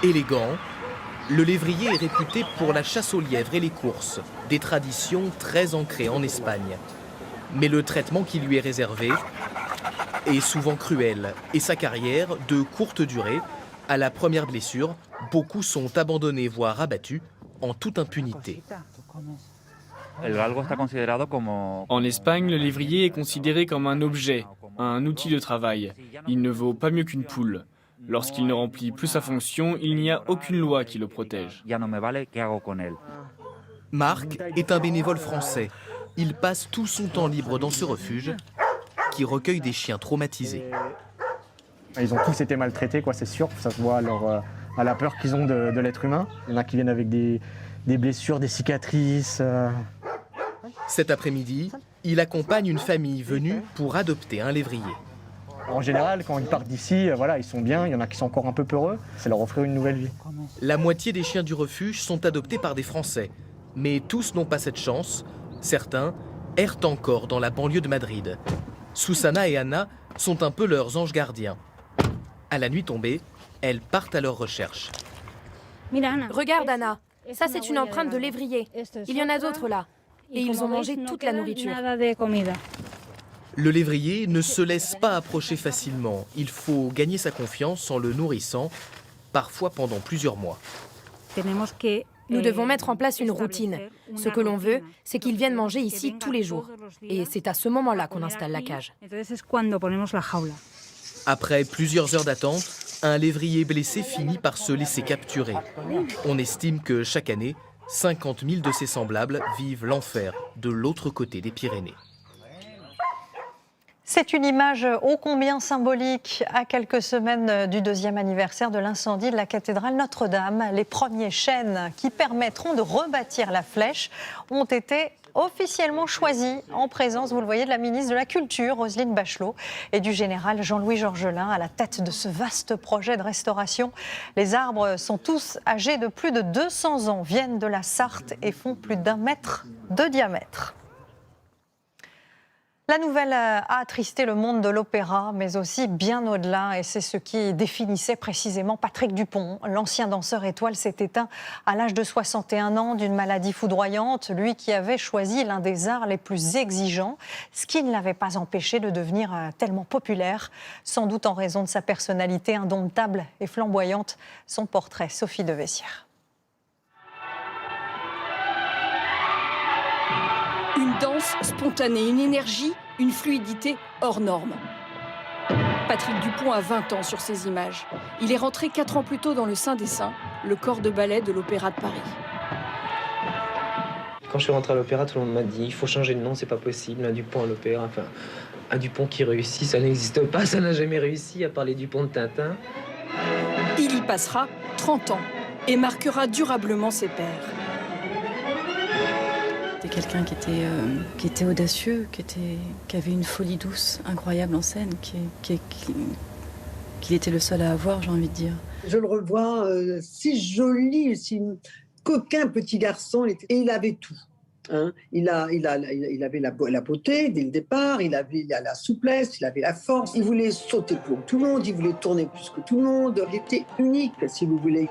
élégant, le lévrier est réputé pour la chasse aux lièvres et les courses, des traditions très ancrées en Espagne. Mais le traitement qui lui est réservé est souvent cruel et sa carrière de courte durée. À la première blessure, beaucoup sont abandonnés voire abattus en toute impunité. En Espagne, le lévrier est considéré comme un objet, un outil de travail. Il ne vaut pas mieux qu'une poule. Lorsqu'il ne remplit plus sa fonction, il n'y a aucune loi qui le protège. Marc est un bénévole français. Il passe tout son temps libre dans ce refuge qui recueille des chiens traumatisés. Ils ont tous été maltraités, quoi, c'est sûr. Ça se voit à la peur qu'ils ont de l'être humain. Il y en a qui viennent avec des blessures, des cicatrices. Cet après-midi, il accompagne une famille venue pour adopter un lévrier. En général, quand ils partent d'ici, voilà, ils sont bien. Il y en a qui sont encore un peu peureux. C'est leur offrir une nouvelle vie. La moitié des chiens du refuge sont adoptés par des Français. Mais tous n'ont pas cette chance. Certains errent encore dans la banlieue de Madrid. Susana et Anna sont un peu leurs anges gardiens. À la nuit tombée, elles partent à leur recherche. Regarde Anna, ça c'est une empreinte de lévrier. Il y en a d'autres là. Et ils ont mangé toute la nourriture. Le lévrier ne se laisse pas approcher facilement. Il faut gagner sa confiance en le nourrissant, parfois pendant plusieurs mois. Nous devons mettre en place une routine. Ce que l'on veut, c'est qu'ils viennent manger ici tous les jours. Et c'est à ce moment-là qu'on installe la cage. Après plusieurs heures d'attente, un lévrier blessé finit par se laisser capturer. On estime que chaque année, 50 000 de ses semblables vivent l'enfer de l'autre côté des Pyrénées. C'est une image ô combien symbolique à quelques semaines du 2e anniversaire de l'incendie de la cathédrale Notre-Dame. Les premiers chênes qui permettront de rebâtir la flèche ont été officiellement choisis en présence, vous le voyez, de la ministre de la Culture, Roselyne Bachelot, et du général Jean-Louis Georgelin à la tête de ce vaste projet de restauration. Les arbres sont tous âgés de plus de 200 ans, viennent de la Sarthe et font plus d'1 mètre de diamètre. La nouvelle a attristé le monde de l'opéra, mais aussi bien au-delà, et c'est ce qui définissait précisément Patrick Dupont. L'ancien danseur étoile s'est éteint à l'âge de 61 ans d'une maladie foudroyante, lui qui avait choisi l'un des arts les plus exigeants, ce qui ne l'avait pas empêché de devenir tellement populaire, sans doute en raison de sa personnalité indomptable et flamboyante. Son portrait, Sophie de Vessières. Une danse spontanée, une énergie, une fluidité hors norme. Patrick Dupont a 20 ans sur ces images. Il est rentré 4 ans plus tôt dans le Saint des Saints, le corps de ballet de l'Opéra de Paris. Quand je suis rentré à l'opéra, tout le monde m'a dit il faut changer de nom, c'est pas possible, un Dupont à l'opéra. Enfin, un Dupont qui réussit, ça n'existe pas, ça n'a jamais réussi à part les Dupont de Tintin. Il y passera 30 ans et marquera durablement ses pairs. C'était quelqu'un qui était audacieux, qui avait une folie douce, incroyable en scène, qu'il était le seul à avoir, j'ai envie de dire. Je le revois si joli, si coquin petit garçon, et il avait tout. Hein. Il avait la beauté dès le départ, il avait la souplesse, il avait la force, il voulait sauter plus haut que tout le monde, il voulait tourner plus que tout le monde, il était unique, si vous voulez.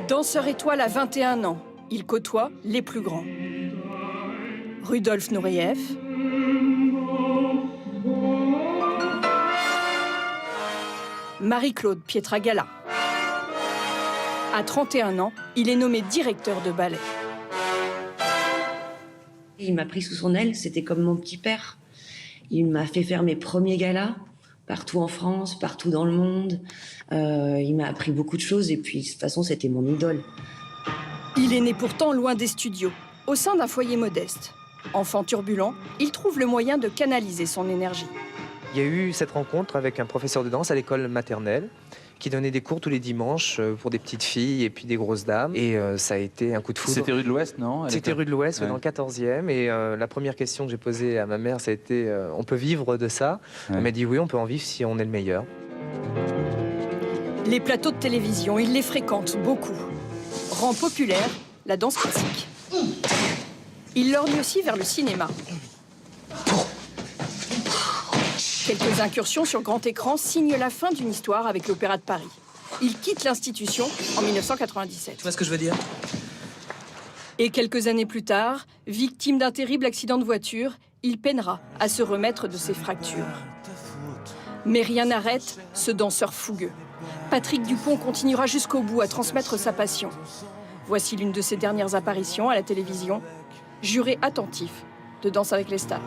Danseur étoile à 21 ans. Il côtoie les plus grands. Rudolf Nureyev, Marie-Claude Pietragala. À 31 ans, il est nommé directeur de ballet. Il m'a pris sous son aile, c'était comme mon petit père. Il m'a fait faire mes premiers galas, partout en France, partout dans le monde. Il m'a appris beaucoup de choses et puis de toute façon, c'était mon idole. Il est né pourtant loin des studios, au sein d'un foyer modeste. Enfant turbulent, il trouve le moyen de canaliser son énergie. Il y a eu cette rencontre avec un professeur de danse à l'école maternelle qui donnait des cours tous les dimanches pour des petites filles et puis des grosses dames. Et ça a été un coup de foudre. C'était rue de l'Ouest, non? C'était rue de l'Ouest, ouais. Dans le 14e. Et la première question que j'ai posée à ma mère, ça a été on peut vivre de ça? Ouais. Elle m'a dit oui, on peut en vivre si on est le meilleur. Les plateaux de télévision, il les fréquente beaucoup. Rend populaire la danse classique. Il lorgne aussi vers le cinéma. Quelques incursions sur grand écran signent la fin d'une histoire avec l'Opéra de Paris. Il quitte l'institution en 1997. Tu vois ce que je veux dire? Et quelques années plus tard, victime d'un terrible accident de voiture, il peinera à se remettre de ses fractures. Mais rien n'arrête ce danseur fougueux. Patrick Dupont continuera jusqu'au bout à transmettre sa passion. Voici l'une de ses dernières apparitions à la télévision, juré attentif de Danse avec les stars.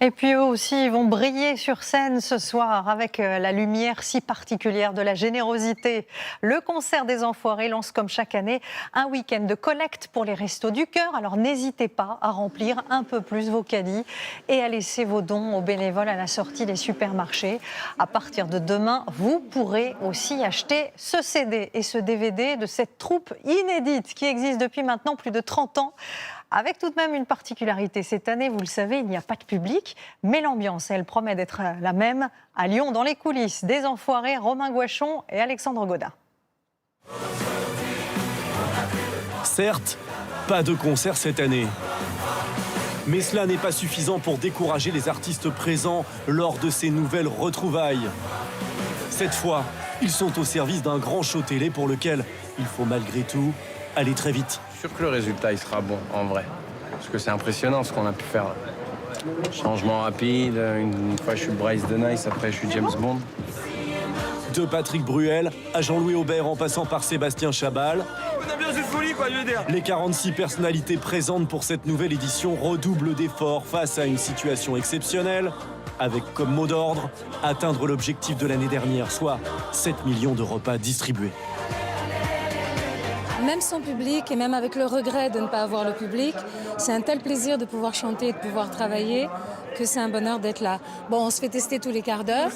Et puis eux aussi, ils vont briller sur scène ce soir avec la lumière si particulière de la générosité. Le concert des Enfoirés lance comme chaque année un week-end de collecte pour les Restos du Cœur. Alors n'hésitez pas à remplir un peu plus vos caddies et à laisser vos dons aux bénévoles à la sortie des supermarchés. À partir de demain, vous pourrez aussi acheter ce CD et ce DVD de cette troupe inédite qui existe depuis maintenant plus de 30 ans. Avec tout de même une particularité, cette année, vous le savez, il n'y a pas de public, mais l'ambiance, elle promet d'être la même à Lyon, dans les coulisses des Enfoirés, Romain Gouachon et Alexandre Godin. Certes, pas de concert cette année. Mais cela n'est pas suffisant pour décourager les artistes présents lors de ces nouvelles retrouvailles. Cette fois, ils sont au service d'un grand show télé pour lequel il faut malgré tout aller très vite. Je suis sûr que le résultat il sera bon en vrai. Parce que c'est impressionnant ce qu'on a pu faire. Changement rapide, une fois je suis Bryce de Nice, après je suis James Bond. De Patrick Bruel à Jean-Louis Aubert en passant par Sébastien Chabal. On a bien cette folie quoi, je veux dire. Les 46 personnalités présentes pour cette nouvelle édition redoublent d'efforts face à une situation exceptionnelle, avec comme mot d'ordre atteindre l'objectif de l'année dernière, soit 7 millions de repas distribués. Même sans public et même avec le regret de ne pas avoir le public, c'est un tel plaisir de pouvoir chanter et de pouvoir travailler que c'est un bonheur d'être là. Bon, on se fait tester tous les quarts d'heure,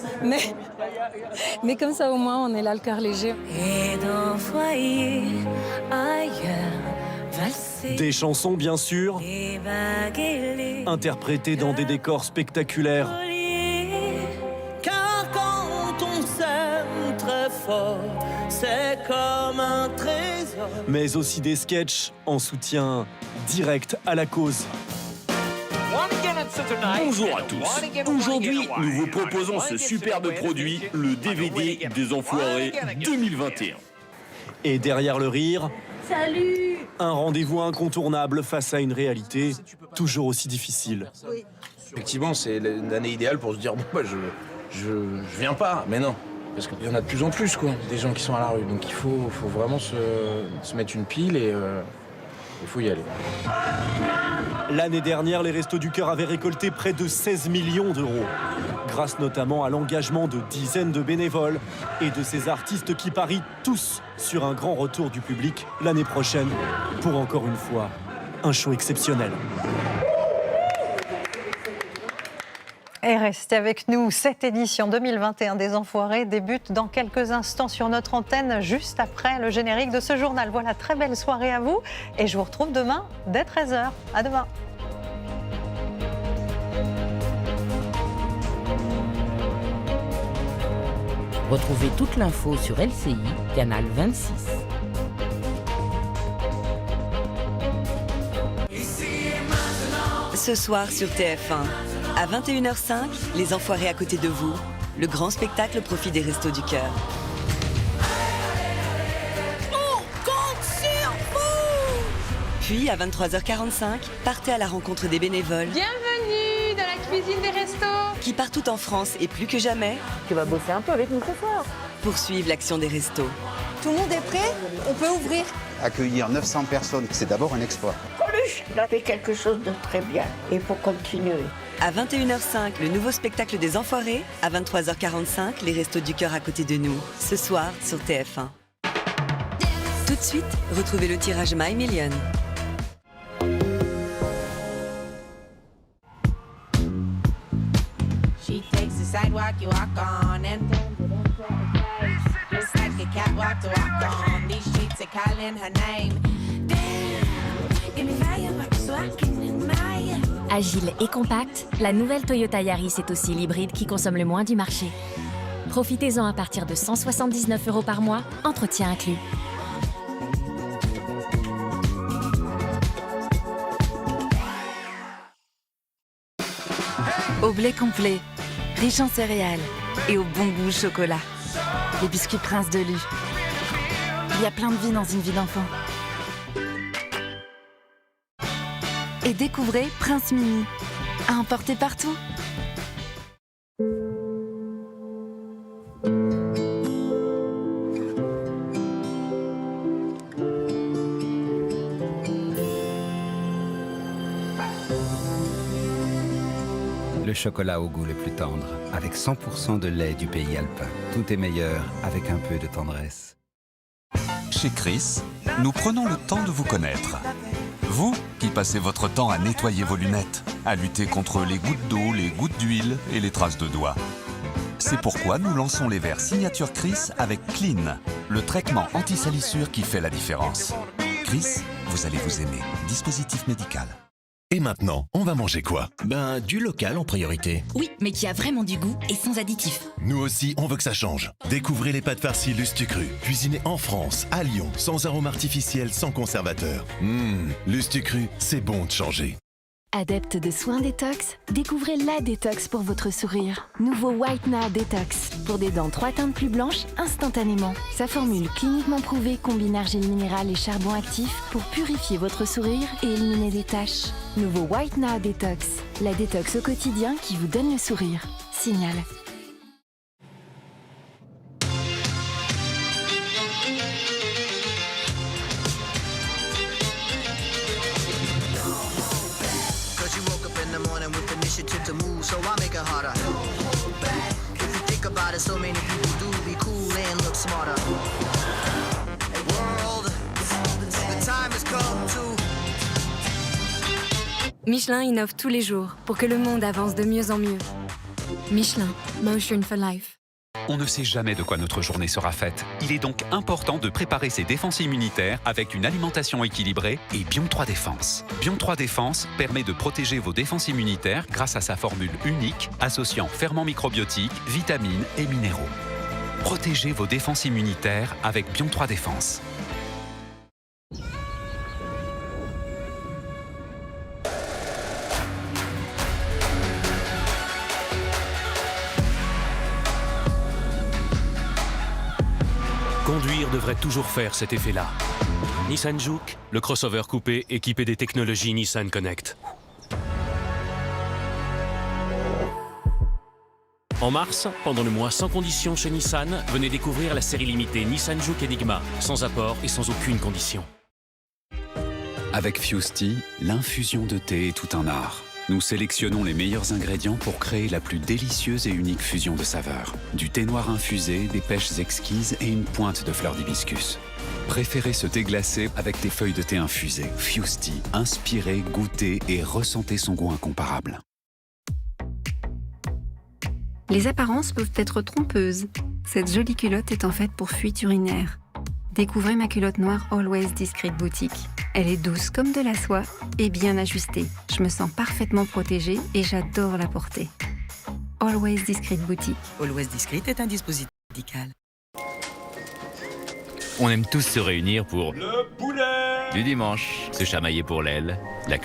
mais comme ça au moins on est là le cœur léger. Et d'envoyer ailleurs valser. Des chansons bien sûr, interprétées dans des décors spectaculaires. Car quand on s'aime très fort, c'est comme un trésor. Mais aussi des sketchs en soutien direct à la cause. Bonjour à tous. Aujourd'hui, nous vous proposons ce superbe produit, le DVD des Enfoirés 2021. Et derrière le rire, salut, un rendez-vous incontournable face à une réalité toujours aussi difficile. Effectivement, c'est l'année idéale pour se dire bon bah je viens pas, mais non. Parce qu'il y en a de plus en plus, quoi, des gens qui sont à la rue. Donc il faut vraiment se mettre une pile et il faut y aller. L'année dernière, les Restos du Cœur avaient récolté près de 16 millions d'euros. Grâce notamment à l'engagement de dizaines de bénévoles et de ces artistes qui parient tous sur un grand retour du public l'année prochaine pour encore une fois un show exceptionnel. Et restez avec nous, cette édition 2021 des Enfoirés débute dans quelques instants sur notre antenne, juste après le générique de ce journal. Voilà, très belle soirée à vous et je vous retrouve demain dès 13h. À demain. Retrouvez toute l'info sur LCI, canal 26. Ce soir sur TF1, à 21h05, Les Enfoirés à côté de vous, le grand spectacle au profit des Restos du Cœur. On compte sur vous. Puis à 23h45, partez à la rencontre des bénévoles. Bienvenue dans la cuisine des restos. Qui partout en France et plus que jamais, Tu vas bosser un peu avec nous ce soir. poursuivent l'action des restos. Tout le monde est prêt? On peut ouvrir. Accueillir 900 personnes, c'est d'abord un exploit. Coluche, il a fait quelque chose de très bien. Il faut continuer. À 21h05, le nouveau spectacle des Enfoirés. À 23h45, les Restos du Cœur à côté de nous. Ce soir sur TF1. Tout de suite, retrouvez le tirage My Million. She takes the sidewalk you walk on and just like a catwalk to walk on. These streets are calling her name. Damn, give me fire so I can admire. Agile et compacte, la nouvelle Toyota Yaris est aussi l'hybride qui consomme le moins du marché. Profitez-en à partir de 179 € par mois, entretien inclus. Au blé complet, riche en céréales et au bon goût chocolat. Les biscuits Prince de Lu. Il y a plein de vie dans une vie d'enfant. Et découvrez Prince Mini, à emporter partout. Le le chocolat au goût le plus tendre, avec 100% de lait du pays alpin. Tout est meilleur avec un peu de tendresse. Chez Chris, nous prenons le temps de vous connaître. Vous qui passez votre temps à nettoyer vos lunettes, à lutter contre les gouttes d'eau, les gouttes d'huile et les traces de doigts. C'est pourquoi nous lançons les verres signature Chris avec Clean, le traitement anti-salissure qui fait la différence. Chris, vous allez vous aimer. Dispositif médical. Et maintenant, on va manger quoi? Ben, du local en priorité. Oui, mais qui a vraiment du goût et sans additifs. Nous aussi, on veut que ça change. Découvrez les pâtes farcies Lustucru, cuisinées en France, à Lyon, sans arôme artificiel, sans conservateur. Lustucru, c'est bon de changer. Adepte de soins détox, découvrez la détox pour votre sourire. Nouveau Whitener Détox, pour des dents 3 teintes plus blanches instantanément. Sa formule cliniquement prouvée combine argile minérale et charbon actif pour purifier votre sourire et éliminer les taches. Nouveau Whitener Détox, la détox au quotidien qui vous donne le sourire. Signal. To move, so I make it harder. If you think about it, so many people do be cool and look smarter. World, the time has come to. Michelin innove tous les jours pour que le monde avance de mieux en mieux. Michelin, Motion for Life. On ne sait jamais de quoi notre journée sera faite. Il est donc important de préparer ses défenses immunitaires avec une alimentation équilibrée et Bion 3 Défense. Bion 3 Défense permet de protéger vos défenses immunitaires grâce à sa formule unique associant ferments microbiotiques, vitamines et minéraux. Protégez vos défenses immunitaires avec Bion 3 Défense. Conduire devrait toujours faire cet effet-là. Nissan Juke, le crossover coupé équipé des technologies Nissan Connect. En mars, pendant le mois sans condition chez Nissan, venez découvrir la série limitée Nissan Juke Enigma, sans apport et sans aucune condition. Avec Fusti, l'infusion de thé est tout un art. Nous sélectionnons les meilleurs ingrédients pour créer la plus délicieuse et unique fusion de saveurs. Du thé noir infusé, des pêches exquises et une pointe de fleurs d'hibiscus. Préférez ce thé glacé avec des feuilles de thé infusées. Fusti, inspirez, goûtez et ressentez son goût incomparable. Les apparences peuvent être trompeuses. Cette jolie culotte est en fait pour fuite urinaire. Découvrez ma culotte noire Always Discreet Boutique. Elle est douce comme de la soie et bien ajustée. Je me sens parfaitement protégée et j'adore la porter. Always Discreet Boutique. Always Discreet est un dispositif médical. On aime tous se réunir pour le poulet du dimanche, se chamailler pour l'aile, la